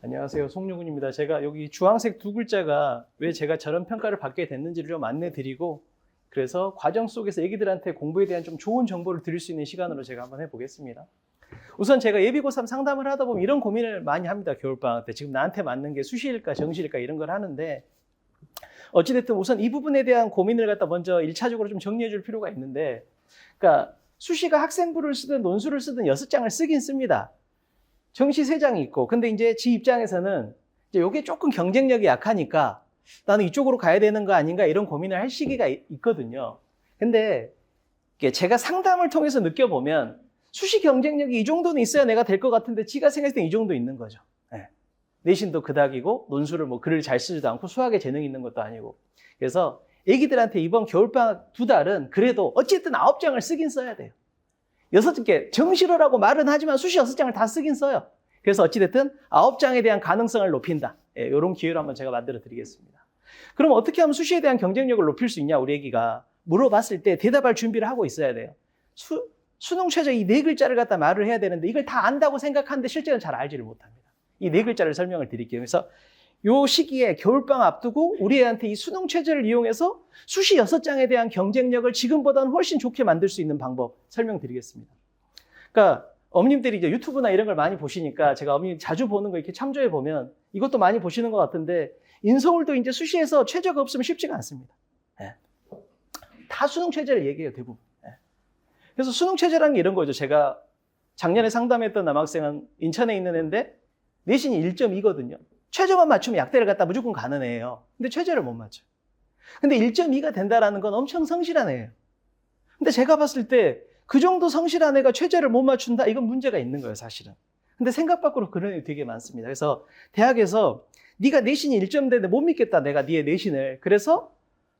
안녕하세요. 송유근입니다. 제가 여기 주황색 두 글자가 왜 제가 저런 평가를 받게 됐는지를 좀 안내드리고, 그래서 과정 속에서 애기들한테 공부에 대한 좀 좋은 정보를 드릴 수 있는 시간으로 제가 한번 해보겠습니다. 우선 제가 예비고3 상담을 하다 보면 이런 고민을 많이 합니다. 겨울방학 때. 지금 나한테 맞는 게 수시일까 정시일까 이런 걸 하는데, 어찌됐든 우선 이 부분에 대한 고민을 갖다 먼저 1차적으로 좀 정리해 줄 필요가 있는데, 그러니까 수시가 학생부를 쓰든 논술을 쓰든 6장을 쓰긴 씁니다. 정시 3장이 있고, 근데 이제 지 입장에서는 이제 이게 조금 경쟁력이 약하니까 나는 이쪽으로 가야 되는 거 아닌가 이런 고민을 할 시기가 있거든요. 근데 제가 상담을 통해서 느껴보면 수시 경쟁력이 이 정도는 있어야 내가 될 것 같은데 지가 생각했을 때 이 정도 있는 거죠. 네. 내신도 그닥이고 논술을 뭐 글을 잘 쓰지도 않고 수학에 재능이 있는 것도 아니고. 그래서 애기들한테 이번 겨울방학 2달은 그래도 어쨌든 9장을 쓰긴 써야 돼요. 6개, 정시로라고 말은 하지만 수시 6장을 다 쓰긴 써요. 그래서 어찌됐든 9장에 대한 가능성을 높인다. 이런 기회로 한번 제가 만들어 드리겠습니다. 그럼 어떻게 하면 수시에 대한 경쟁력을 높일 수 있냐, 우리 애기가. 물어봤을 때 대답할 준비를 하고 있어야 돼요. 수능 최저 이 4글자를 갖다 말을 해야 되는데 이걸 다 안다고 생각하는데 실제는 잘 알지를 못합니다. 이 4글자를 설명을 드릴게요. 그래서 요 시기에 겨울방학 앞두고 우리 애한테 이 수능 체제를 이용해서 수시 6장에 대한 경쟁력을 지금보다는 훨씬 좋게 만들 수 있는 방법 설명드리겠습니다. 그러니까 어머님들이 이제 유튜브나 이런 걸 많이 보시니까 제가 어머님 자주 보는 거 이렇게 참조해 보면 이것도 많이 보시는 것 같은데, 인서울도 이제 수시에서 최저가 없으면 쉽지가 않습니다. 네. 다 수능 체제를 얘기해요, 대부분. 네. 그래서 수능 체제라는 게 이런 거죠. 제가 작년에 상담했던 남학생은 인천에 있는 애인데 내신이 1.2거든요. 최저만 맞추면 약대를 갖다 무조건 가는 애예요. 근데 최저를 못 맞춰요. 근데 1.2가 된다라는 건 엄청 성실한 애예요. 근데 제가 봤을 때 그 정도 성실한 애가 최저를 못 맞춘다? 이건 문제가 있는 거예요, 사실은. 근데 생각 밖으로 그런 애 되게 많습니다. 그래서 대학에서 네가 내신이 1점대인데 못 믿겠다, 내가 네의 내신을. 그래서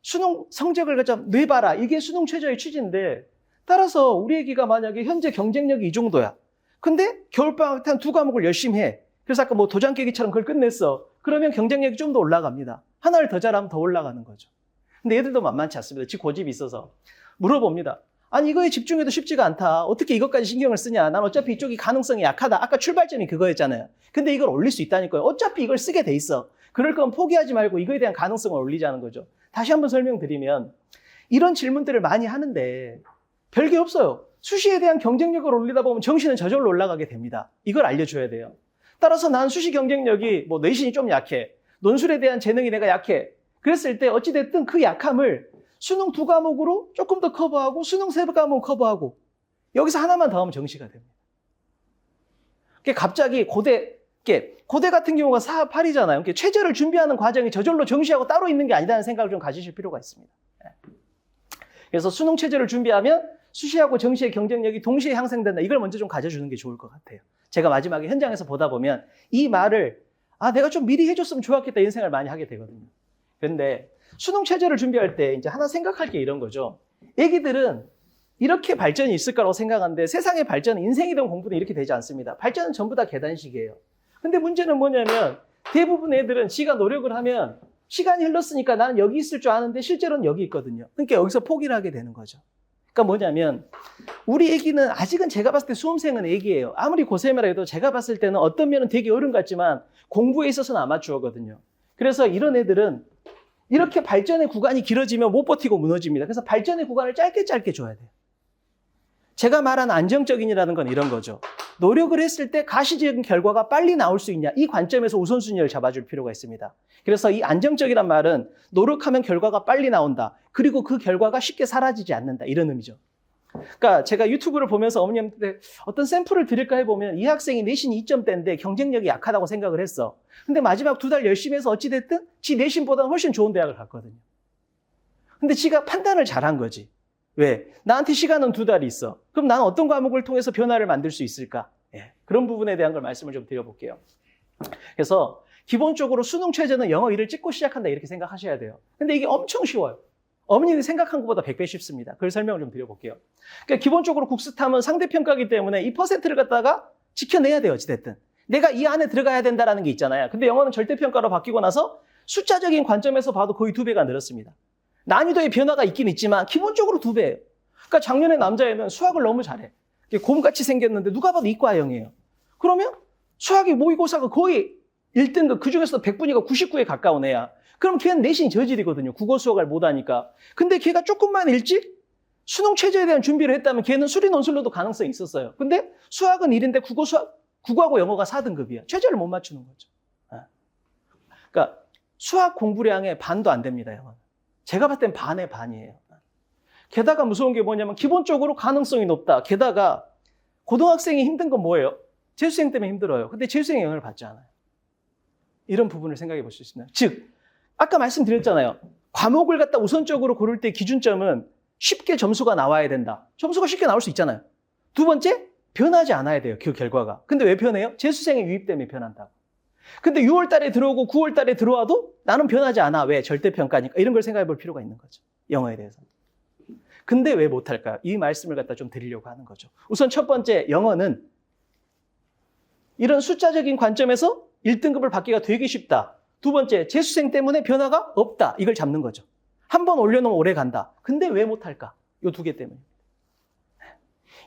수능 성적을 좀 내봐라. 이게 수능 최저의 취지인데, 따라서 우리 애기가 만약에 현재 경쟁력이 이 정도야. 근데 겨울방학 때 한 2과목을 열심히 해. 그래서 아까 뭐 도장 깨기처럼 그걸 끝냈어. 그러면 경쟁력이 좀 더 올라갑니다. 하나를 더 잘하면 더 올라가는 거죠. 근데 애들도 만만치 않습니다. 지 고집이 있어서. 물어봅니다. 아니 이거에 집중해도 쉽지가 않다. 어떻게 이것까지 신경을 쓰냐. 난 어차피 이쪽이 가능성이 약하다. 아까 출발점이 그거였잖아요. 근데 이걸 올릴 수 있다니까요. 어차피 이걸 쓰게 돼 있어. 그럴 거면 포기하지 말고 이거에 대한 가능성을 올리자는 거죠. 다시 한번 설명드리면 이런 질문들을 많이 하는데 별게 없어요. 수시에 대한 경쟁력을 올리다 보면 정시는 저절로 올라가게 됩니다. 이걸 알려줘야 돼요. 따라서 난 수시 경쟁력이 뭐 내신이 좀 약해. 논술에 대한 재능이 내가 약해. 그랬을 때 어찌됐든 그 약함을 수능 2과목으로 조금 더 커버하고 수능 3과목 커버하고 여기서 하나만 더 하면 정시가 됩니다. 갑자기 고대 같은 경우가 4, 8이잖아요. 최저를 준비하는 과정이 저절로 정시하고 따로 있는 게 아니다는 생각을 좀 가지실 필요가 있습니다. 그래서 수능 체제를 준비하면 수시하고 정시의 경쟁력이 동시에 향상된다. 이걸 먼저 좀 가져주는 게 좋을 것 같아요. 제가 마지막에 현장에서 보다 보면 이 말을 내가 좀 미리 해줬으면 좋았겠다 이런 생각을 많이 하게 되거든요. 그런데 수능 체제를 준비할 때 이제 하나 생각할 게 이런 거죠. 애기들은 이렇게 발전이 있을 거라고 생각하는데 세상의 발전은 인생이든 공부든 이렇게 되지 않습니다. 발전은 전부 다 계단식이에요. 근데 문제는 뭐냐면 대부분 애들은 지가 노력을 하면 시간이 흘렀으니까 나는 여기 있을 줄 아는데 실제로는 여기 있거든요. 그러니까 여기서 포기를 하게 되는 거죠. 그러니까 뭐냐면 우리 애기는 아직은 제가 봤을 때 수험생은 애기예요. 아무리 고3이라 해도 제가 봤을 때는 어떤 면은 되게 어른 같지만 공부에 있어서는 아마추어거든요. 그래서 이런 애들은 이렇게 발전의 구간이 길어지면 못 버티고 무너집니다. 그래서 발전의 구간을 짧게 줘야 돼요. 제가 말한 안정적인이라는 건 이런 거죠. 노력을 했을 때 가시적인 결과가 빨리 나올 수 있냐, 이 관점에서 우선순위를 잡아줄 필요가 있습니다. 그래서 이 안정적이란 말은 노력하면 결과가 빨리 나온다. 그리고 그 결과가 쉽게 사라지지 않는다. 이런 의미죠. 그러니까 제가 유튜브를 보면서 어머님한테 어떤 샘플을 드릴까 해보면 이 학생이 내신이 2점대인데 경쟁력이 약하다고 생각을 했어. 근데 마지막 2달 열심히 해서 어찌됐든 지 내신보다는 훨씬 좋은 대학을 갔거든요. 근데 지가 판단을 잘한 거지. 왜? 나한테 시간은 2달이 있어. 그럼 나는 어떤 과목을 통해서 변화를 만들 수 있을까? 그런 부분에 대한 걸 말씀을 좀 드려볼게요. 그래서 기본적으로 수능 최저는 영어 1을 찍고 시작한다 이렇게 생각하셔야 돼요. 근데 이게 엄청 쉬워요. 어머님이 생각한 것보다 100배 쉽습니다. 그걸 설명을 좀 드려볼게요. 그러니까 기본적으로 국스탐은 상대평가이기 때문에 이 퍼센트를 갖다가 지켜내야 돼요. 어찌됐든. 내가 이 안에 들어가야 된다는 게 있잖아요. 근데 영어는 절대평가로 바뀌고 나서 숫자적인 관점에서 봐도 거의 2배가 늘었습니다. 난이도의 변화가 있긴 있지만 기본적으로 2배예요. 그러니까 작년에 남자애는 수학을 너무 잘해. 곰같이 생겼는데 누가 봐도 이과형이에요. 그러면 수학이 모의고사가 거의 1등급, 그중에서도 100분위가 99에 가까운 애야. 그럼 걔는 내신이 저질이거든요. 국어 수학을 못하니까. 근데 걔가 조금만 일찍 수능 최저에 대한 준비를 했다면 걔는 수리 논술로도 가능성이 있었어요. 근데 수학은 1인데 국어하고 영어가 4등급이야. 최저를 못 맞추는 거죠. 그러니까 수학 공부량의 반도 안 됩니다, 영어는. 제가 봤을 땐 반의 반이에요. 게다가 무서운 게 뭐냐면 기본적으로 가능성이 높다. 게다가 고등학생이 힘든 건 뭐예요? 재수생 때문에 힘들어요. 근데 재수생이 영향을 받지 않아요. 이런 부분을 생각해 볼 수 있습니다. 즉, 아까 말씀드렸잖아요. 과목을 갖다 우선적으로 고를 때 기준점은 쉽게 점수가 나와야 된다. 점수가 쉽게 나올 수 있잖아요. 두 번째, 변하지 않아야 돼요. 그 결과가. 근데 왜 변해요? 재수생의 유입 때문에 변한다고. 근데 6월 달에 들어오고 9월 달에 들어와도 나는 변하지 않아. 왜? 절대평가니까. 이런 걸 생각해 볼 필요가 있는 거죠. 영어에 대해서. 근데 왜 못할까요? 이 말씀을 갖다 좀 드리려고 하는 거죠. 우선 첫 번째, 영어는 이런 숫자적인 관점에서 1등급을 받기가 되게 쉽다. 두 번째, 재수생 때문에 변화가 없다. 이걸 잡는 거죠. 한 번 올려놓으면 오래 간다. 근데 왜 못할까? 이 두 개 때문에.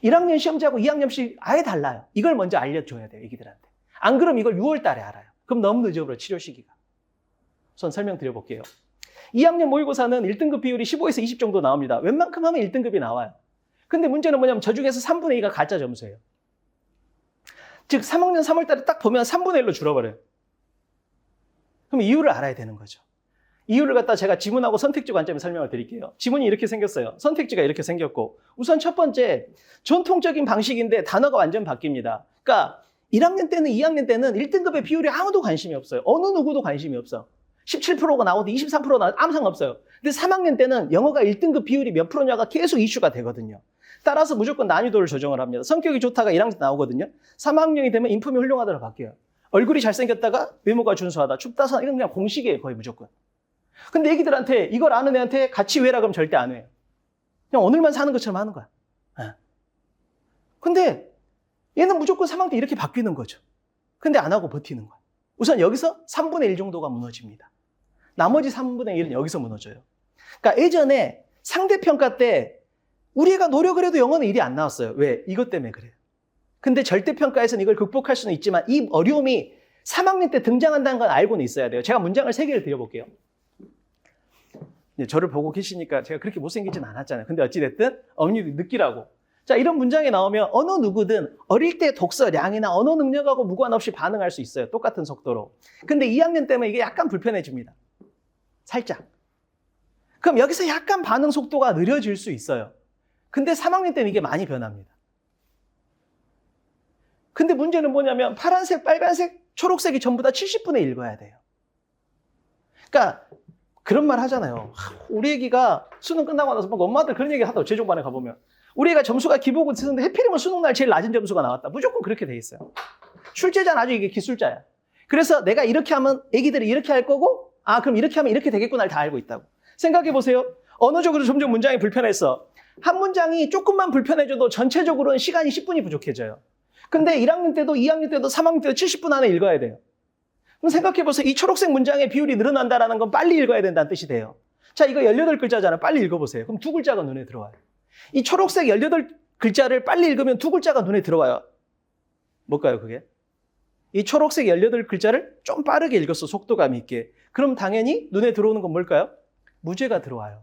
1학년 시험지하고 2학년씩 아예 달라요. 이걸 먼저 알려줘야 돼요, 애기들한테. 안 그럼 이걸 6월 달에 알아요. 그럼 너무 늦어버려, 치료 시기가. 우선 설명드려볼게요. 2학년 모의고사는 1등급 비율이 15에서 20 정도 나옵니다. 웬만큼 하면 1등급이 나와요. 근데 문제는 뭐냐면 저 중에서 3분의 2가 가짜 점수예요. 즉 3학년 3월 달에 딱 보면 3분의 1로 줄어버려요. 그럼 이유를 알아야 되는 거죠. 이유를 갖다 제가 지문하고 선택지 관점에 설명을 드릴게요. 지문이 이렇게 생겼어요. 선택지가 이렇게 생겼고, 우선 첫 번째, 전통적인 방식인데 단어가 완전 바뀝니다. 그러니까 1학년 때는 2학년 때는 1등급의 비율에 아무도 관심이 없어요. 어느 누구도 관심이 없어. 17%가 나오든 23%가 나오든 아무 상관없어요. 근데 3학년 때는 영어가 1등급 비율이 몇 프로냐가 계속 이슈가 되거든요. 따라서 무조건 난이도를 조정을 합니다. 성격이 좋다가 1학년 때 나오거든요. 3학년이 되면 인품이 훌륭하다로 바뀌어요. 얼굴이 잘생겼다가 외모가 준수하다, 춥다서 이건 그냥 공식이에요, 거의 무조건. 근데 애기들한테 이걸 아는 애한테 같이 외라 그러면 절대 안 해요. 그냥 오늘만 사는 것처럼 하는 거야. 근데 얘는 무조건 3학년 때 이렇게 바뀌는 거죠. 근데 안 하고 버티는 거야. 우선 여기서 3분의 1 정도가 무너집니다. 나머지 3분의 1은 여기서 무너져요. 그러니까 예전에 상대평가 때 우리 애가 노력을 해도 영어는 1이 안 나왔어요. 왜? 이것 때문에 그래요. 근데 절대평가에서는 이걸 극복할 수는 있지만 이 어려움이 3학년 때 등장한다는 건 알고는 있어야 돼요. 제가 문장을 3개를 드려볼게요. 저를 보고 계시니까 제가 그렇게 못생기진 않았잖아요. 근데 어찌됐든 어머니도 느끼라고. 자, 이런 문장이 나오면 어느 누구든 어릴 때 독서량이나 언어 능력하고 무관없이 반응할 수 있어요. 똑같은 속도로. 근데 2학년 때문에 이게 약간 불편해집니다. 살짝. 그럼 여기서 약간 반응 속도가 느려질 수 있어요. 근데 3학년 때는 이게 많이 변합니다. 근데 문제는 뭐냐면 파란색, 빨간색, 초록색이 전부 다 70분의 1 읽어야 돼요. 그러니까 그런 말 하잖아요. 우리 애기가 수능 끝나고 나서 막 엄마들 그런 얘기 하다고 제종반에 가보면 우리 애가 점수가 기복을 쓰는데 해필이면 수능 날 제일 낮은 점수가 나왔다. 무조건 그렇게 돼 있어요. 출제자는 아주 이게 기술자야. 그래서 내가 이렇게 하면 애기들이 이렇게 할 거고 그럼 이렇게 하면 이렇게 되겠구나를 다 알고 있다고. 생각해 보세요. 언어적으로 점점 문장이 불편했어. 한 문장이 조금만 불편해져도 전체적으로는 시간이 10분이 부족해져요. 근데 1학년 때도 2학년 때도 3학년 때도 70분 안에 읽어야 돼요. 그럼 생각해 보세요. 이 초록색 문장의 비율이 늘어난다는 건 빨리 읽어야 된다는 뜻이 돼요. 자, 이거 18글자잖아요. 빨리 읽어보세요. 그럼 2글자가 눈에 들어와요. 이 초록색 18글자를 빨리 읽으면 2글자가 눈에 들어와요. 뭘까요, 그게? 이 초록색 18글자를 좀 빠르게 읽었어, 속도감 있게. 그럼 당연히 눈에 들어오는 건 뭘까요? 무죄가 들어와요.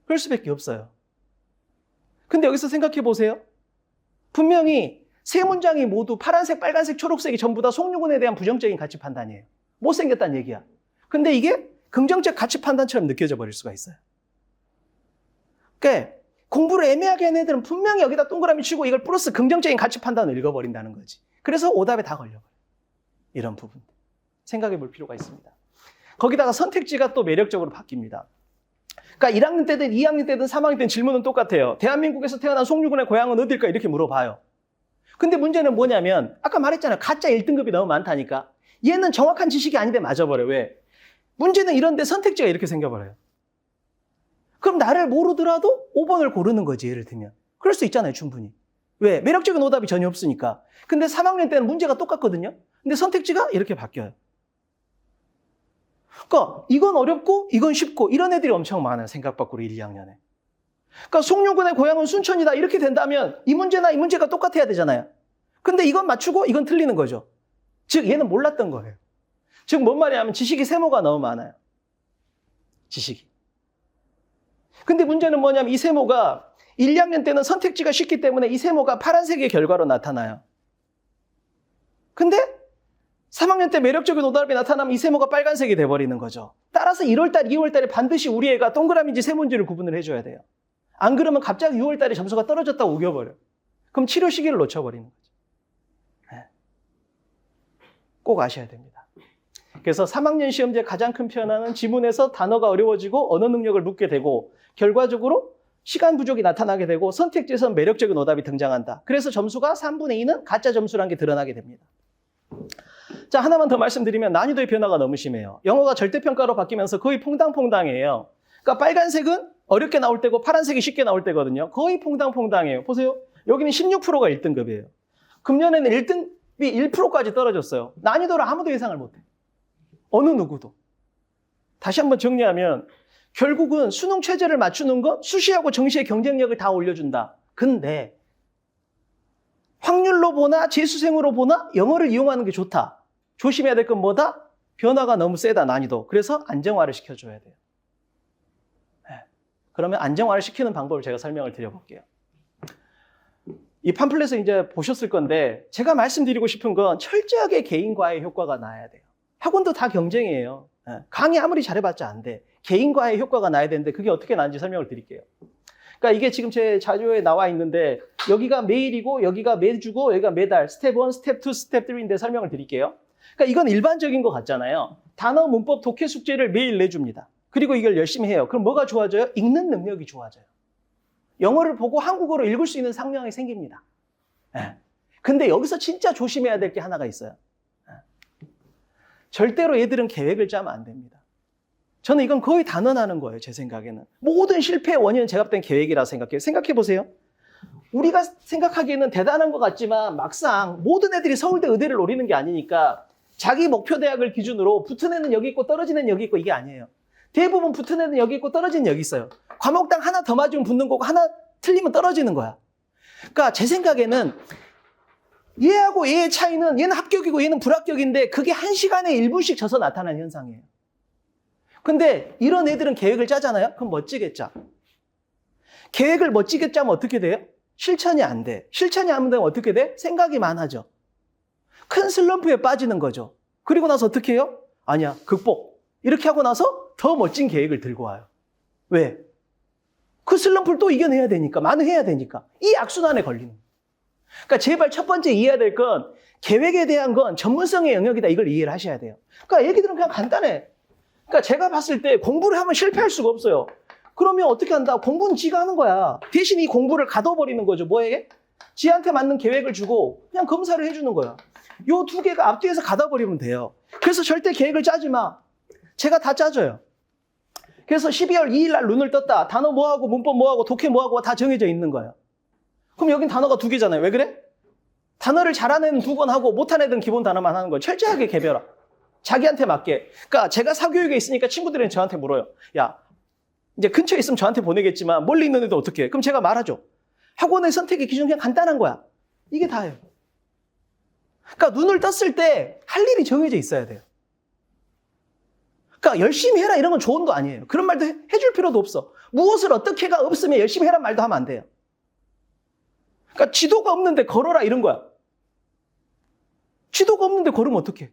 그럴 수밖에 없어요. 근데 여기서 생각해 보세요. 분명히 세 문장이 모두 파란색, 빨간색, 초록색이 전부 다 송유근에 대한 부정적인 가치 판단이에요. 못생겼다는 얘기야. 근데 이게 긍정적 가치 판단처럼 느껴져 버릴 수가 있어요. 그러니까 공부를 애매하게 하는 애들은 분명히 여기다 동그라미 치고 이걸 플러스 긍정적인 가치 판단을 읽어버린다는 거지. 그래서 오답에 다 걸려버려요. 이런 부분. 생각해 볼 필요가 있습니다. 거기다가 선택지가 또 매력적으로 바뀝니다. 그러니까 1학년 때든 2학년 때든 3학년 때든 질문은 똑같아요. 대한민국에서 태어난 송유근의 고향은 어딜까? 이렇게 물어봐요. 근데 문제는 뭐냐면 아까 말했잖아요. 가짜 1등급이 너무 많다니까. 얘는 정확한 지식이 아닌데 맞아버려요. 왜? 문제는 이런데 선택지가 이렇게 생겨버려요. 그럼 나를 모르더라도 5번을 고르는 거지, 예를 들면. 그럴 수 있잖아요, 충분히. 왜? 매력적인 오답이 전혀 없으니까. 근데 3학년 때는 문제가 똑같거든요. 근데 선택지가 이렇게 바뀌어요. 그러니까 이건 어렵고 이건 쉽고 이런 애들이 엄청 많아요. 생각 밖으로 1, 2학년에. 그러니까 송유근의 고향은 순천이다 이렇게 된다면 이 문제나 이 문제가 똑같아야 되잖아요. 근데 이건 맞추고 이건 틀리는 거죠. 즉 얘는 몰랐던 거예요. 즉 뭔 말이냐면 지식이 세모가 너무 많아요. 지식이. 근데 문제는 뭐냐면 이 세모가 1, 2학년 때는 선택지가 쉽기 때문에 이 세모가 파란색의 결과로 나타나요. 근데 3학년 때 매력적인 오답이 나타나면 이 세모가 빨간색이 돼버리는 거죠. 따라서 1월달, 2월달에 반드시 우리 애가 동그라미인지 세모인지를 구분을 해줘야 돼요. 안 그러면 갑자기 6월달에 점수가 떨어졌다고 우겨버려요. 그럼 치료 시기를 놓쳐버리는 거죠. 네. 꼭 아셔야 됩니다. 그래서 3학년 시험지의 가장 큰 변화는 지문에서 단어가 어려워지고 언어 능력을 묻게 되고 결과적으로 시간 부족이 나타나게 되고 선택지에서 매력적인 오답이 등장한다. 그래서 점수가 3분의 2는 가짜 점수라는 게 드러나게 됩니다. 자, 하나만 더 말씀드리면 난이도의 변화가 너무 심해요. 영어가 절대평가로 바뀌면서 거의 퐁당퐁당해요. 그러니까 빨간색은 어렵게 나올 때고 파란색이 쉽게 나올 때거든요. 거의 퐁당퐁당해요. 보세요. 여기는 16%가 1등급이에요. 금년에는 1등급이 1%까지 떨어졌어요. 난이도를 아무도 예상을 못해. 어느 누구도. 다시 한번 정리하면 결국은 수능 최저를 맞추는 건 수시하고 정시의 경쟁력을 다 올려준다. 근데 확률로 보나 재수생으로 보나 영어를 이용하는 게 좋다. 조심해야 될 건 뭐다? 변화가 너무 세다, 난이도. 그래서 안정화를 시켜줘야 돼요. 네. 그러면 안정화를 시키는 방법을 제가 설명을 드려볼게요. 이 팜플렛을 이제 보셨을 건데 제가 말씀드리고 싶은 건 철저하게 개인과의 효과가 나야 돼요. 학원도 다 경쟁이에요. 네. 강의 아무리 잘해봤자 안 돼. 개인과의 효과가 나야 되는데 그게 어떻게 나는지 설명을 드릴게요. 그러니까 이게 지금 제 자료에 나와 있는데 여기가 매일이고 여기가 매주고 여기가 매달 스텝 1, 스텝 2, 스텝 3인데 설명을 드릴게요. 그러니까 이건 일반적인 것 같잖아요. 단어, 문법, 독해 숙제를 매일 내줍니다. 그리고 이걸 열심히 해요. 그럼 뭐가 좋아져요? 읽는 능력이 좋아져요. 영어를 보고 한국어로 읽을 수 있는 상황이 생깁니다. 네. 근데 여기서 진짜 조심해야 될 게 하나가 있어요. 네. 절대로 얘들은 계획을 짜면 안 됩니다. 저는 이건 거의 단언하는 거예요, 제 생각에는. 모든 실패의 원인은 제가 볼 땐 계획이라 생각해요. 생각해 보세요. 우리가 생각하기에는 대단한 것 같지만 막상 모든 애들이 서울대 의대를 노리는 게 아니니까 자기 목표 대학을 기준으로 붙은 애는 여기 있고 떨어지는 애는 여기 있고 이게 아니에요. 대부분 붙은 애는 여기 있고 떨어지는 애는 여기 있어요. 과목당 하나 더 맞으면 붙는 거고 하나 틀리면 떨어지는 거야. 그러니까 제 생각에는 얘하고 얘의 차이는 얘는 합격이고 얘는 불합격인데 그게 1시간에 1분씩 져서 나타나는 현상이에요. 근데 이런 애들은 계획을 짜잖아요? 그럼 멋지게 짜. 계획을 멋지게 짜면 어떻게 돼요? 실천이 안 돼. 실천이 안 되면 어떻게 돼? 생각이 많아져. 큰 슬럼프에 빠지는 거죠. 그리고 나서 어떻게 해요? 아니야, 극복. 이렇게 하고 나서 더 멋진 계획을 들고 와요. 왜? 그 슬럼프를 또 이겨내야 되니까, 만회해야 되니까. 이 악순환에 걸리는 거예요. 그러니까 제발 첫 번째 이해해야 될 건 계획에 대한 건 전문성의 영역이다. 이걸 이해를 하셔야 돼요. 그러니까 얘기들은 그냥 간단해. 그러니까 제가 봤을 때 공부를 하면 실패할 수가 없어요. 그러면 어떻게 한다? 공부는 지가 하는 거야. 대신 이 공부를 가둬버리는 거죠. 뭐에? 지한테 맞는 계획을 주고 그냥 검사를 해주는 거야. 요 두 개가 앞뒤에서 가둬버리면 돼요. 그래서 절대 계획을 짜지 마. 제가 다 짜줘요. 그래서 12월 2일 날 눈을 떴다. 단어 뭐하고 문법 뭐하고 독해 뭐하고 다 정해져 있는 거예요. 그럼 여긴 단어가 2개잖아요. 왜 그래? 단어를 잘하는 애는 2권 하고 못하는 애는 기본 단어만 하는 거예요. 철저하게 개별화. 자기한테 맞게. 그러니까 제가 사교육에 있으니까 친구들은 저한테 물어요. 야, 이제 근처에 있으면 저한테 보내겠지만 멀리 있는 애도 어떻게 해? 그럼 제가 말하죠. 학원의 선택의 기준은 그냥 간단한 거야. 이게 다예요. 그러니까 눈을 떴을 때 할 일이 정해져 있어야 돼요. 그러니까 열심히 해라 이런 건 조언도 아니에요. 그런 말도 해줄 필요도 없어. 무엇을 어떻게 해가 없으면 열심히 해라 말도 하면 안 돼요. 그러니까 지도가 없는데 걸어라 이런 거야. 지도가 없는데 걸으면 어떡해?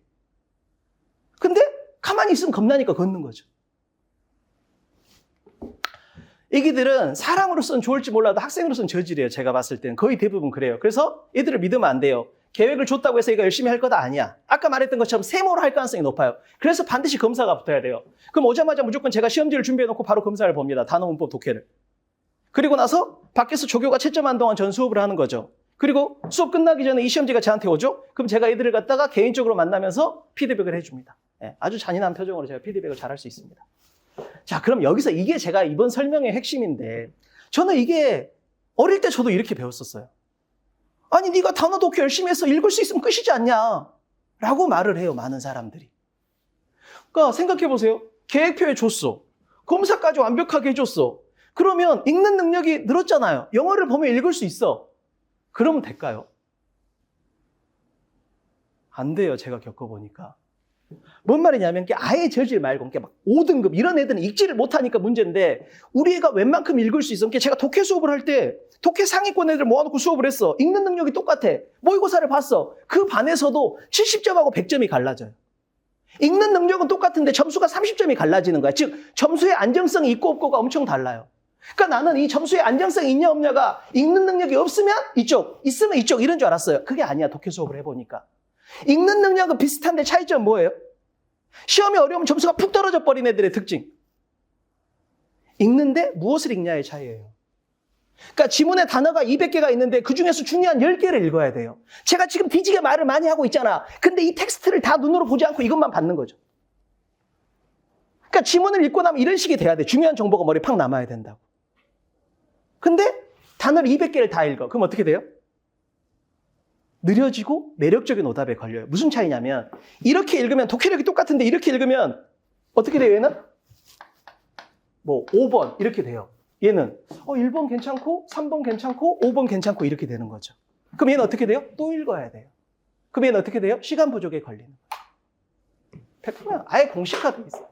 근데 가만히 있으면 겁나니까 걷는 거죠. 애기들은 사람으로서는 좋을지 몰라도 학생으로서는 저질이에요. 제가 봤을 때는 거의 대부분 그래요. 그래서 애들을 믿으면 안 돼요. 계획을 줬다고 해서 얘가 열심히 할 거다 아니야. 아까 말했던 것처럼 세모로 할 가능성이 높아요. 그래서 반드시 검사가 붙어야 돼요. 그럼 오자마자 무조건 제가 시험지를 준비해놓고 바로 검사를 봅니다. 단어, 문법, 독해를. 그리고 나서 밖에서 조교가 채점한 동안 전 수업을 하는 거죠. 그리고 수업 끝나기 전에 이 시험지가 저한테 오죠. 그럼 제가 애들을 갖다가 개인적으로 만나면서 피드백을 해줍니다. 아주 잔인한 표정으로 제가 피드백을 잘할 수 있습니다. 자, 그럼 여기서 이게 제가 이번 설명의 핵심인데 저는 이게 어릴 때 저도 이렇게 배웠었어요. 아니 네가 단어 독해 열심히 해서 읽을 수 있으면 끝이지 않냐 라고 말을 해요. 많은 사람들이. 그러니까 생각해 보세요. 계획표에 줬어. 검사까지 완벽하게 해줬어. 그러면 읽는 능력이 늘었잖아요. 영어를 보면 읽을 수 있어. 그러면 될까요? 안 돼요. 제가 겪어보니까. 뭔 말이냐면 아예 저질 말고 막 5등급 이런 애들은 읽지를 못하니까 문제인데 우리 애가 웬만큼 읽을 수 있어. 제가 독해 수업을 할 때 독해 상위권 애들 모아놓고 수업을 했어. 읽는 능력이 똑같아. 모의고사를 봤어. 그 반에서도 70점하고 100점이 갈라져요. 읽는 능력은 똑같은데 점수가 30점이 갈라지는 거야. 즉 점수의 안정성이 있고 없고가 엄청 달라요. 그러니까 나는 이 점수의 안정성이 있냐 없냐가 읽는 능력이 없으면 이쪽, 있으면 이쪽 이런 줄 알았어요. 그게 아니야. 독해 수업을 해보니까. 읽는 능력은 비슷한데 차이점은 뭐예요? 시험이 어려우면 점수가 푹 떨어져 버린 애들의 특징. 읽는데 무엇을 읽냐의 차이예요. 그러니까 지문에 단어가 200개가 있는데 그중에서 중요한 10개를 읽어야 돼요. 제가 지금 뒤지게 말을 많이 하고 있잖아. 근데 이 텍스트를 다 눈으로 보지 않고 이것만 받는 거죠. 그러니까 지문을 읽고 나면 이런 식이 돼야 돼. 중요한 정보가 머리에 팍 남아야 된다고. 근데 단어를 200개를 다 읽어. 그럼 어떻게 돼요? 느려지고 매력적인 오답에 걸려요. 무슨 차이냐면 이렇게 읽으면 독해력이 똑같은데 이렇게 읽으면 어떻게 돼요? 얘는? 뭐 5번 이렇게 돼요. 얘는 1번 괜찮고 3번 괜찮고 5번 괜찮고 이렇게 되는 거죠. 그럼 얘는 어떻게 돼요? 또 읽어야 돼요. 그럼 얘는 어떻게 돼요? 시간 부족에 걸리는 거예요. 100% 아예 공식화돼 있어요.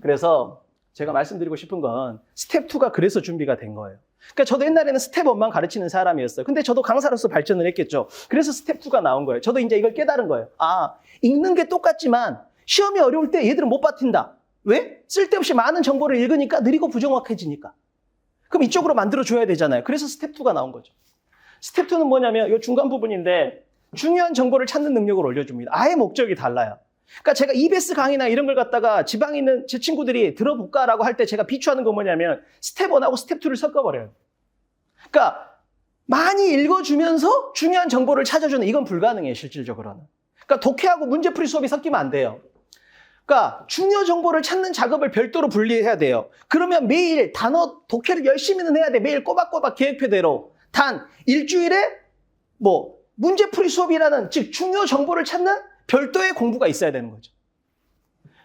그래서 제가 말씀드리고 싶은 건 스텝 2가 그래서 준비가 된 거예요. 그러니까 저도 옛날에는 스텝 1만 가르치는 사람이었어요. 근데 저도 강사로서 발전을 했겠죠. 그래서 스텝 2가 나온 거예요. 저도 이제 이걸 깨달은 거예요. 읽는 게 똑같지만 시험이 어려울 때 얘들은 못 버틴다. 왜? 쓸데없이 많은 정보를 읽으니까 느리고 부정확해지니까. 그럼 이쪽으로 만들어줘야 되잖아요. 그래서 스텝 2가 나온 거죠. 스텝 2는 뭐냐면 이 중간 부분인데 중요한 정보를 찾는 능력을 올려줍니다. 아예 목적이 달라요. 그러니까 제가 EBS 강의나 이런 걸 갖다가 지방에 있는 제 친구들이 들어볼까라고 할 때 제가 비추하는 건 뭐냐면 스텝 1하고 스텝 2를 섞어버려요. 그러니까 많이 읽어주면서 중요한 정보를 찾아주는 이건 불가능해요. 실질적으로는. 그러니까 독해하고 문제풀이 수업이 섞이면 안 돼요. 그러니까 중요 정보를 찾는 작업을 별도로 분리해야 돼요. 그러면 매일 단어 독해를 열심히는 해야 돼. 매일 꼬박꼬박 계획표대로. 단 일주일에 문제풀이 수업이라는 즉 중요 정보를 찾는 별도의 공부가 있어야 되는 거죠.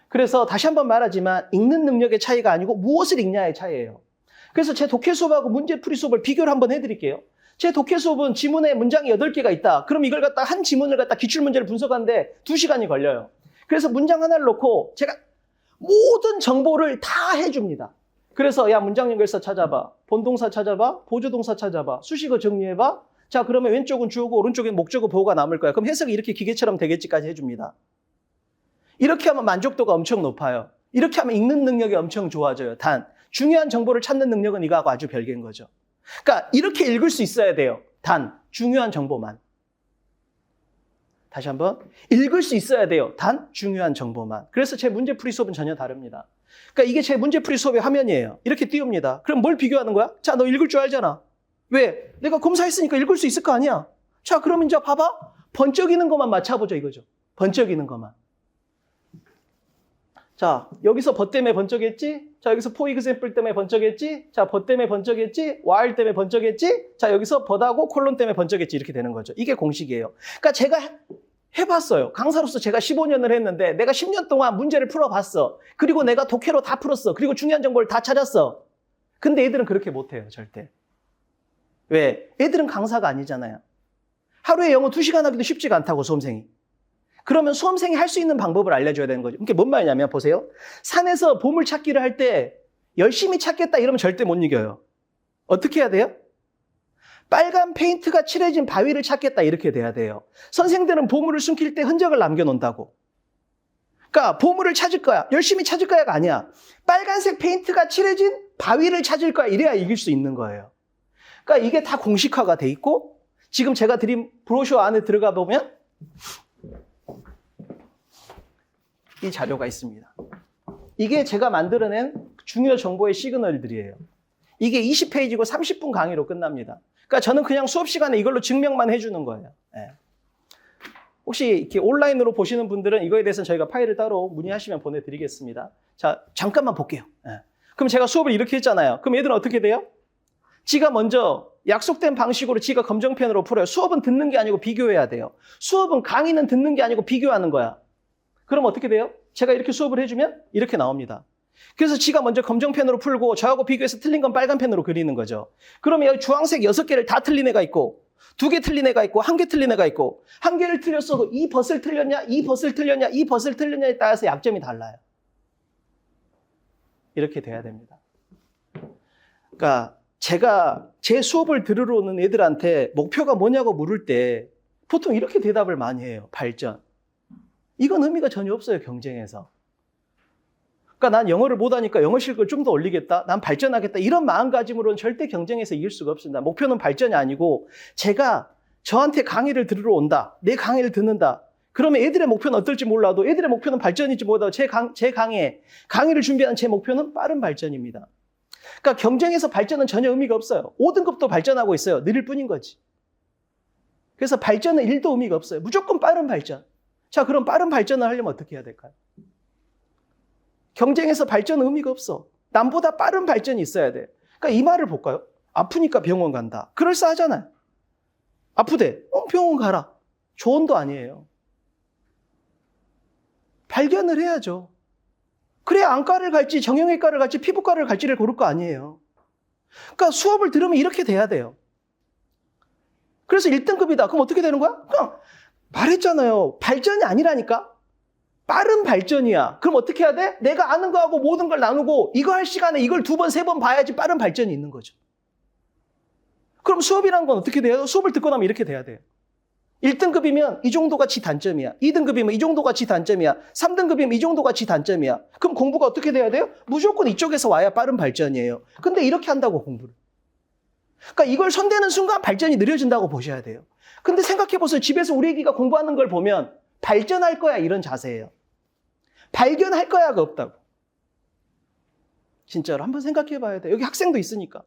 그래서 다시 한번 말하지만 읽는 능력의 차이가 아니고 무엇을 읽냐의 차이예요. 그래서 제 독해 수업하고 문제풀이 수업을 비교를 한번 해드릴게요. 제 독해 수업은 지문에 문장이 8개가 있다. 그럼 이걸 갖다 한 지문을 갖다 기출문제를 분석하는데 2시간이 걸려요. 그래서 문장 하나를 놓고 제가 모든 정보를 다 해줍니다. 그래서 야 문장 연결사 찾아봐. 본동사 찾아봐. 보조동사 찾아봐. 수식어 정리해봐. 자 그러면 왼쪽은 주어고 오른쪽엔 목적어 보호가 남을 거야. 그럼 해석이 이렇게 기계처럼 되겠지까지 해줍니다. 이렇게 하면 만족도가 엄청 높아요. 이렇게 하면 읽는 능력이 엄청 좋아져요. 단 중요한 정보를 찾는 능력은 이거하고 아주 별개인 거죠. 그러니까 이렇게 읽을 수 있어야 돼요. 단 중요한 정보만. 다시 한번 읽을 수 있어야 돼요. 단 중요한 정보만. 그래서 제 문제풀이 수업은 전혀 다릅니다. 그러니까 이게 제 문제풀이 수업의 화면이에요. 이렇게 띄웁니다. 그럼 뭘 비교하는 거야? 자, 너 읽을 줄 알잖아. 왜? 내가 검사했으니까 읽을 수 있을 거 아니야. 자, 그러면 이제 봐봐. 번쩍이는 것만 맞춰보죠 이거죠. 번쩍이는 것만. 자, 여기서 버 때문에 번쩍했지? 자, 여기서 for example 때문에 번쩍했지? 자, 버 때문에 번쩍했지? while 때문에 번쩍했지? 자, 여기서 버하고 콜론 때문에 번쩍했지? 이렇게 되는 거죠. 이게 공식이에요. 그러니까 제가 해봤어요. 강사로서 제가 15년을 했는데 내가 10년 동안 문제를 풀어봤어. 그리고 내가 독해로 다 풀었어. 그리고 중요한 정보를 다 찾았어. 근데 애들은 그렇게 못해요. 절대. 왜? 애들은 강사가 아니잖아요. 하루에 영어 2시간 하기도 쉽지가 않다고 수험생이. 그러면 수험생이 할 수 있는 방법을 알려줘야 되는 거죠. 이게 뭔 말이냐면 보세요. 산에서 보물찾기를 할 때 열심히 찾겠다 이러면 절대 못 이겨요. 어떻게 해야 돼요? 빨간 페인트가 칠해진 바위를 찾겠다 이렇게 돼야 돼요. 선생들은 보물을 숨길 때 흔적을 남겨놓는다고. 그러니까 보물을 찾을 거야. 열심히 찾을 거야가 아니야. 빨간색 페인트가 칠해진 바위를 찾을 거야. 이래야 이길 수 있는 거예요. 그러니까 이게 다 공식화가 돼 있고 지금 제가 드린 브로셔 안에 들어가 보면 이 자료가 있습니다. 이게 제가 만들어낸 중요 정보의 시그널들이에요. 이게 20페이지고 30분 강의로 끝납니다. 그러니까 저는 그냥 수업 시간에 이걸로 증명만 해주는 거예요. 네. 혹시 이렇게 온라인으로 보시는 분들은 이거에 대해서는 저희가 파일을 따로 문의하시면 보내드리겠습니다. 자, 잠깐만 볼게요. 네. 그럼 제가 수업을 이렇게 했잖아요. 그럼 얘들은 어떻게 돼요? 지가 먼저 약속된 방식으로 지가 검정펜으로 풀어요. 수업은 듣는 게 아니고 비교해야 돼요. 수업은 강의는 듣는 게 아니고 비교하는 거야. 그럼 어떻게 돼요? 제가 이렇게 수업을 해주면 이렇게 나옵니다. 그래서 지가 먼저 검정펜으로 풀고 저하고 비교해서 틀린 건 빨간 펜으로 그리는 거죠. 그러면 여기 주황색 6개를 다 틀린 애가 있고 2개 틀린 애가 있고 1개 틀린 애가 있고 1개를 틀렸어도 이 벗을 틀렸냐, 이 벗을 틀렸냐, 이 벗을 틀렸냐에 따라서 약점이 달라요. 이렇게 돼야 됩니다. 그러니까 제가 제 수업을 들으러 오는 애들한테 목표가 뭐냐고 물을 때 보통 이렇게 대답을 많이 해요. 발전. 이건 의미가 전혀 없어요, 경쟁에서. 그러니까 난 영어를 못하니까 영어 실력을 좀 더 올리겠다. 난 발전하겠다. 이런 마음가짐으로는 절대 경쟁에서 이길 수가 없습니다. 목표는 발전이 아니고 제가 저한테 강의를 들으러 온다. 내 강의를 듣는다. 그러면 애들의 목표는 어떨지 몰라도 애들의 목표는 발전일지 몰라도 제 강의를 준비하는 제 목표는 빠른 발전입니다. 그러니까 경쟁에서 발전은 전혀 의미가 없어요. 5등급도 발전하고 있어요. 느릴 뿐인 거지. 그래서 발전은 1도 의미가 없어요. 무조건 빠른 발전. 자, 그럼 빠른 발전을 하려면 어떻게 해야 될까요? 경쟁에서 발전은 의미가 없어. 남보다 빠른 발전이 있어야 돼. 그러니까 이 말을 볼까요? 아프니까 병원 간다. 그럴싸하잖아요. 아프대. 병원 가라. 조언도 아니에요. 발견을 해야죠. 그래야 안과를 갈지 정형외과를 갈지 피부과를 갈지를 고를 거 아니에요. 그러니까 수업을 들으면 이렇게 돼야 돼요. 그래서 1등급이다. 그럼 어떻게 되는 거야? 그냥 말했잖아요. 발전이 아니라니까. 빠른 발전이야. 그럼 어떻게 해야 돼? 내가 아는 거하고 모든 걸 나누고 이거 할 시간에 이걸 2번, 3번 봐야지 빠른 발전이 있는 거죠. 그럼 수업이라는 건 어떻게 돼요? 수업을 듣고 나면 이렇게 돼야 돼요. 1등급이면 이 정도가 지 단점이야. 2등급이면 이 정도가 지 단점이야. 3등급이면 이 정도가 지 단점이야. 그럼 공부가 어떻게 돼야 돼요? 무조건 이쪽에서 와야 빠른 발전이에요. 근데 이렇게 한다고 공부를. 그러니까 이걸 손대는 순간 발전이 느려진다고 보셔야 돼요. 근데 생각해보세요. 집에서 우리 애기가 공부하는 걸 보면 발전할 거야 이런 자세예요. 발견할 거야가 없다고. 진짜로 한번 생각해 봐야 돼요. 여기 학생도 있으니까.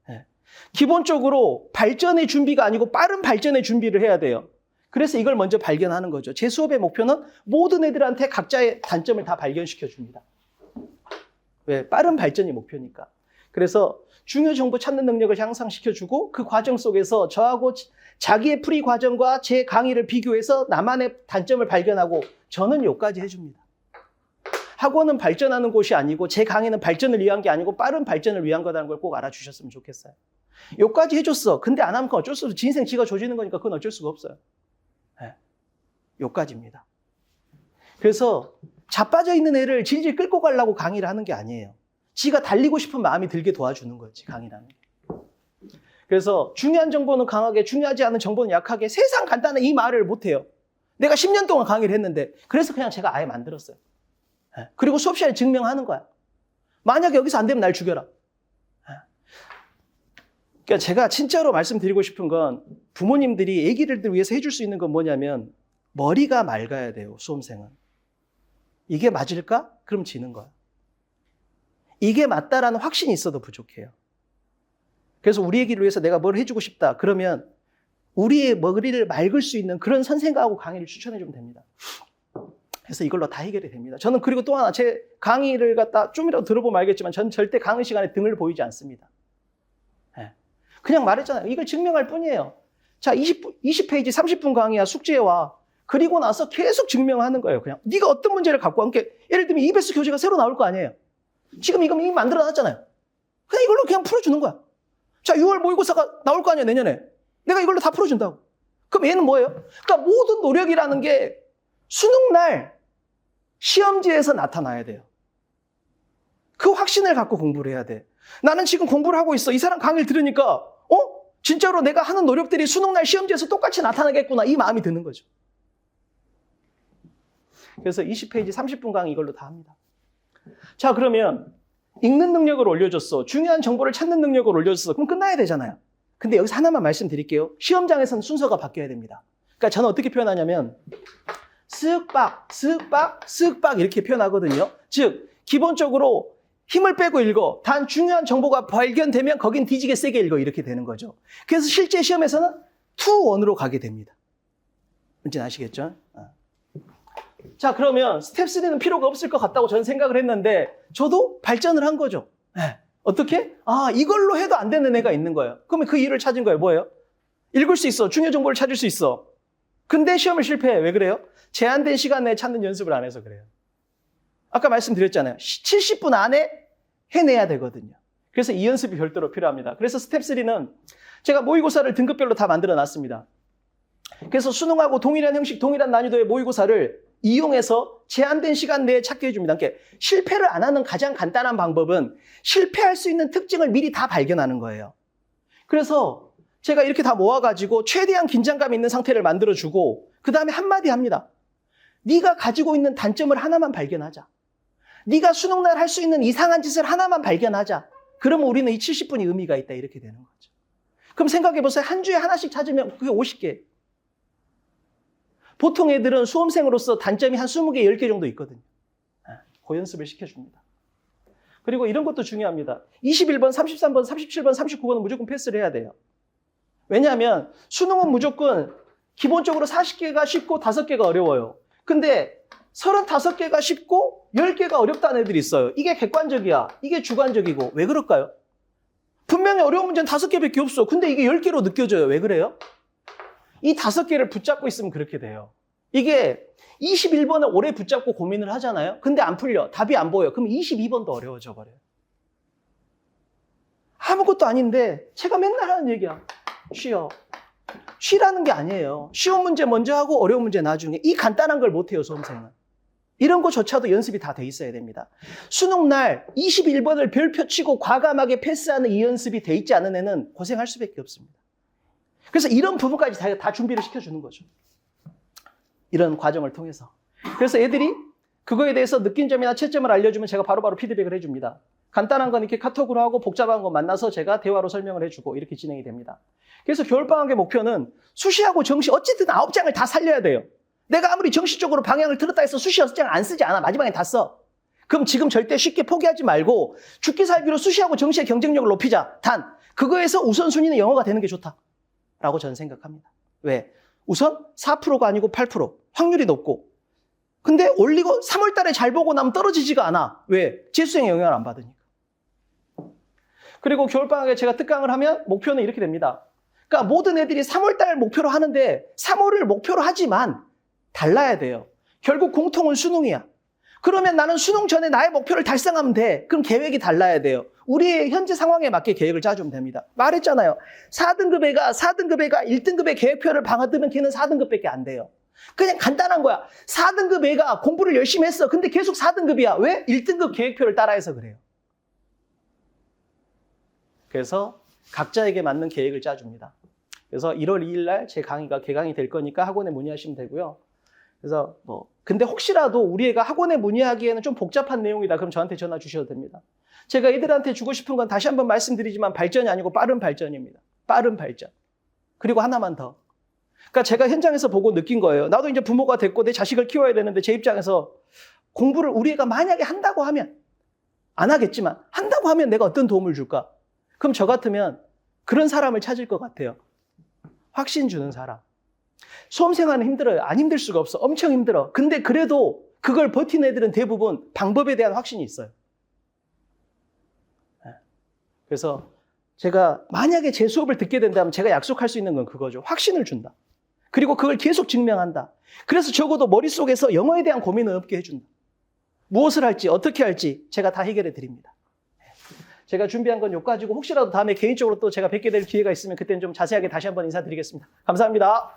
네. 기본적으로 발전의 준비가 아니고 빠른 발전의 준비를 해야 돼요. 그래서 이걸 먼저 발견하는 거죠. 제 수업의 목표는 모든 애들한테 각자의 단점을 다 발견시켜 줍니다. 왜? 빠른 발전이 목표니까. 그래서 중요 정보 찾는 능력을 향상시켜주고 그 과정 속에서 저하고 자기의 풀이 과정과 제 강의를 비교해서 나만의 단점을 발견하고 저는 여기까지 해줍니다. 학원은 발전하는 곳이 아니고 제 강의는 발전을 위한 게 아니고 빠른 발전을 위한 거라는 걸 꼭 알아주셨으면 좋겠어요. 여기까지 해줬어. 근데 안 하면 그건 어쩔 수 없어. 지 인생 지가 조지는 거니까 그건 어쩔 수가 없어요. 네. 여기까지입니다. 그래서 자빠져 있는 애를 질질 끌고 가려고 강의를 하는 게 아니에요. 지가 달리고 싶은 마음이 들게 도와주는 거지, 강의라는 게. 그래서 중요한 정보는 강하게, 중요하지 않은 정보는 약하게, 세상 간단한 이 말을 못해요. 내가 10년 동안 강의를 했는데 그래서 그냥 제가 아예 만들었어요. 그리고 수업 시간에 증명하는 거야. 만약에 여기서 안 되면 날 죽여라. 그러니까 제가 진짜로 말씀드리고 싶은 건 부모님들이 아기를 위해서 해줄 수 있는 건 뭐냐면 머리가 맑아야 돼요, 수험생은. 이게 맞을까? 그럼 지는 거야. 이게 맞다라는 확신이 있어도 부족해요. 그래서 우리 아기를 위해서 내가 뭘 해주고 싶다. 그러면 우리의 머리를 맑을 수 있는 그런 선생님하고 강의를 추천해주면 됩니다. 그래서 이걸로 다 해결이 됩니다. 저는 그리고 또 하나 제 강의를 갖다 좀이라도 들어보면 알겠지만 저는 절대 강의 시간에 등을 보이지 않습니다. 그냥 말했잖아요. 이걸 증명할 뿐이에요. 자, 20페이지 30분 강의야, 숙제와. 그리고 나서 계속 증명하는 거예요. 그냥 네가 어떤 문제를 갖고 함께 예를 들면 EBS 교재가 새로 나올 거 아니에요. 지금 이거 이미 만들어놨잖아요. 그냥 이걸로 그냥 풀어주는 거야. 자, 6월 모의고사가 나올 거 아니야, 내년에. 내가 이걸로 다 풀어준다고. 그럼 얘는 뭐예요? 그러니까 모든 노력이라는 게 수능날 시험지에서 나타나야 돼요. 그 확신을 갖고 공부를 해야 돼. 나는 지금 공부를 하고 있어. 이 사람 강의를 들으니까 진짜로 내가 하는 노력들이 수능날 시험지에서 똑같이 나타나겠구나. 이 마음이 드는 거죠. 그래서 20페이지 30분 강의 이걸로 다 합니다. 자, 그러면 읽는 능력을 올려줬어. 중요한 정보를 찾는 능력을 올려줬어. 그럼 끝나야 되잖아요. 근데 여기서 하나만 말씀드릴게요. 시험장에서는 순서가 바뀌어야 됩니다. 그러니까 저는 어떻게 표현하냐면 쓱박, 쓱박, 쓱박 이렇게 표현하거든요. 즉 기본적으로 힘을 빼고 읽어. 단 중요한 정보가 발견되면 거긴 뒤지게 세게 읽어. 이렇게 되는 거죠. 그래서 실제 시험에서는 2-1으로 가게 됩니다. 뭔지 아시겠죠? 자, 그러면 스텝 3는 필요가 없을 것 같다고 저는 생각을 했는데 저도 발전을 한 거죠. 네. 어떻게? 이걸로 해도 안 되는 애가 있는 거예요. 그러면 그 이유를 찾은 거예요. 뭐예요? 읽을 수 있어. 중요 정보를 찾을 수 있어. 근데 시험을 실패해. 왜 그래요? 제한된 시간 내에 찾는 연습을 안 해서 그래요. 아까 말씀드렸잖아요. 70분 안에 해내야 되거든요. 그래서 이 연습이 별도로 필요합니다. 그래서 스텝 3는 제가 모의고사를 등급별로 다 만들어 놨습니다. 그래서 수능하고 동일한 형식, 동일한 난이도의 모의고사를 이용해서 제한된 시간 내에 찾게 해줍니다. 그러니까 실패를 안 하는 가장 간단한 방법은 실패할 수 있는 특징을 미리 다 발견하는 거예요. 그래서 제가 이렇게 다 모아가지고 최대한 긴장감 있는 상태를 만들어주고 그 다음에 한마디 합니다. 네가 가지고 있는 단점을 하나만 발견하자. 네가 수능날 할 수 있는 이상한 짓을 하나만 발견하자. 그러면 우리는 이 70분이 의미가 있다. 이렇게 되는 거죠. 그럼 생각해보세요. 한 주에 하나씩 찾으면 그게 50개. 보통 애들은 수험생으로서 단점이 한 20개, 10개 정도 있거든요. 그 연습을 시켜줍니다. 그리고 이런 것도 중요합니다. 21번, 33번, 37번, 39번은 무조건 패스를 해야 돼요. 왜냐하면 수능은 무조건 기본적으로 40개가 쉽고 5개가 어려워요. 근데 35개가 쉽고 10개가 어렵다는 애들이 있어요. 이게 객관적이야. 이게 주관적이고. 왜 그럴까요? 분명히 어려운 문제는 5개밖에 없어. 근데 이게 10개로 느껴져요. 왜 그래요? 이 5개를 붙잡고 있으면 그렇게 돼요. 이게 21번을 오래 붙잡고 고민을 하잖아요. 근데 안 풀려. 답이 안 보여. 그럼 22번도 어려워져 버려요. 아무것도 아닌데 제가 맨날 하는 얘기야. 쉬어. 쉬라는 게 아니에요. 쉬운 문제 먼저 하고 어려운 문제 나중에. 이 간단한 걸 못해요, 수험생은. 이런 거조차도 연습이 다 돼 있어야 됩니다. 수능날 21번을 별표 치고 과감하게 패스하는 이 연습이 돼 있지 않은 애는 고생할 수밖에 없습니다. 그래서 이런 부분까지 다 준비를 시켜주는 거죠. 이런 과정을 통해서. 그래서 애들이 그거에 대해서 느낀 점이나 채점을 알려주면 제가 바로바로 피드백을 해줍니다. 간단한 건 이렇게 카톡으로 하고 복잡한 건 만나서 제가 대화로 설명을 해주고 이렇게 진행이 됩니다. 그래서 겨울방학의 목표는 수시하고 정시 어쨌든 9장을 다 살려야 돼요. 내가 아무리 정시적으로 방향을 틀었다 해서 수시 6장 안 쓰지 않아. 마지막에 다 써. 그럼 지금 절대 쉽게 포기하지 말고 죽기 살기로 수시하고 정시의 경쟁력을 높이자. 단 그거에서 우선순위는 영어가 되는 게 좋다라고 저는 생각합니다. 왜? 우선 4%가 아니고 8%. 확률이 높고. 근데 올리고 3월 달에 잘 보고 나면 떨어지지가 않아. 왜? 재수생의 영향을 안 받으니까. 그리고 겨울방학에 제가 특강을 하면 목표는 이렇게 됩니다. 그러니까 모든 애들이 3월 달 목표로 하는데 3월을 목표로 하지만 달라야 돼요. 결국 공통은 수능이야. 그러면 나는 수능 전에 나의 목표를 달성하면 돼. 그럼 계획이 달라야 돼요. 우리의 현재 상황에 맞게 계획을 짜주면 됩니다. 말했잖아요. 4등급 애가 1등급의 계획표를 방아뜨면 걔는 4등급밖에 안 돼요. 그냥 간단한 거야. 4등급 애가 공부를 열심히 했어. 근데 계속 4등급이야. 왜? 1등급 계획표를 따라해서 그래요. 그래서 각자에게 맞는 계획을 짜줍니다. 그래서 1월 2일 날 제 강의가 개강이 될 거니까 학원에 문의하시면 되고요. 그래서 근데 혹시라도 우리 애가 학원에 문의하기에는 좀 복잡한 내용이다. 그럼 저한테 전화 주셔도 됩니다. 제가 애들한테 주고 싶은 건 다시 한번 말씀드리지만 발전이 아니고 빠른 발전입니다. 빠른 발전. 그리고 하나만 더. 그러니까 제가 현장에서 보고 느낀 거예요. 나도 이제 부모가 됐고 내 자식을 키워야 되는데 제 입장에서 공부를 우리 애가 만약에 한다고 하면 안 하겠지만 한다고 하면 내가 어떤 도움을 줄까? 그럼 저 같으면 그런 사람을 찾을 것 같아요. 확신 주는 사람. 수험생활은 힘들어요. 안 힘들 수가 없어. 엄청 힘들어. 근데 그래도 그걸 버틴 애들은 대부분 방법에 대한 확신이 있어요. 그래서 제가 만약에 제 수업을 듣게 된다면 제가 약속할 수 있는 건 그거죠. 확신을 준다. 그리고 그걸 계속 증명한다. 그래서 적어도 머릿속에서 영어에 대한 고민을 없게 해준다. 무엇을 할지 어떻게 할지 제가 다 해결해 드립니다. 제가 준비한 건 여기까지고 혹시라도 다음에 개인적으로 또 제가 뵙게 될 기회가 있으면 그때는 좀 자세하게 다시 한번 인사드리겠습니다. 감사합니다.